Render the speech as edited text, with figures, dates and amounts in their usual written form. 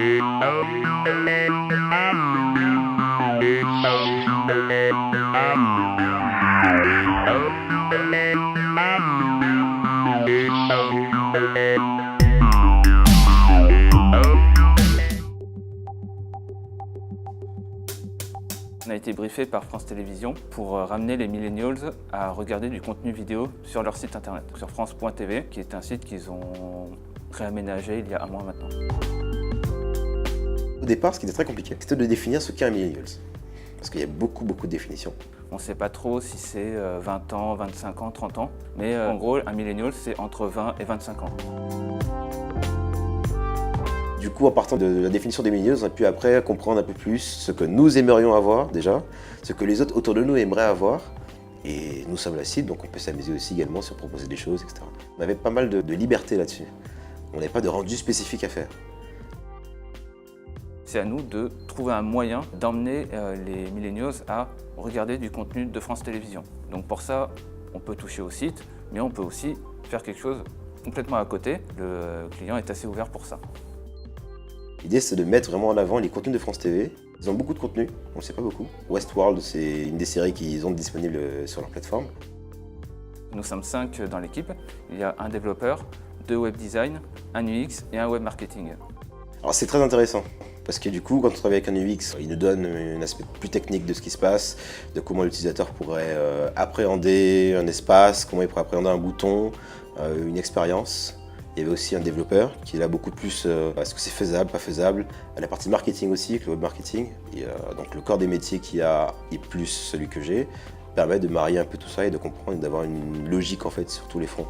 On a été briefé par France Télévisions pour ramener les millennials à regarder du contenu vidéo sur leur site internet, sur France.tv, qui est un site qu'ils ont réaménagé il y a un mois maintenant. Au départ, ce qui était très compliqué, c'était de définir ce qu'est un millennials. Parce qu'il y a beaucoup de définitions. On ne sait pas trop si c'est 20 ans, 25 ans, 30 ans, mais en gros, un millennial, c'est entre 20 et 25 ans. Du coup, en partant de la définition des millennials, on a pu après comprendre un peu plus ce que nous aimerions avoir déjà, ce que les autres autour de nous aimeraient avoir. Et nous sommes la cible, donc on peut s'amuser aussi également sur proposer des choses, etc. On avait pas mal de liberté là-dessus. On n'avait pas de rendu spécifique à faire. C'est à nous de trouver un moyen d'emmener les millennials à regarder du contenu de France Télévisions. Donc pour ça, on peut toucher au site, mais on peut aussi faire quelque chose complètement à côté. Le client est assez ouvert pour ça. L'idée, c'est de mettre vraiment en avant les contenus de France TV. Ils ont beaucoup de contenu, on ne sait pas beaucoup. Westworld, c'est une des séries qu'ils ont disponibles sur leur plateforme. Nous sommes 5 dans l'équipe. Il y a un développeur, 2 web design, un UX et un web marketing. Alors c'est très intéressant, parce que du coup, quand on travaille avec un UX, il nous donne un aspect plus technique de ce qui se passe, de comment l'utilisateur pourrait appréhender un espace, comment il pourrait appréhender un bouton, une expérience. Il y avait aussi un développeur qui est là beaucoup plus est-ce que c'est faisable, pas faisable, à la partie marketing aussi, avec le web marketing. Et, donc le corps des métiers qu'il y a et plus celui que j'ai permet de marier un peu tout ça et de comprendre et d'avoir une logique en fait sur tous les fronts.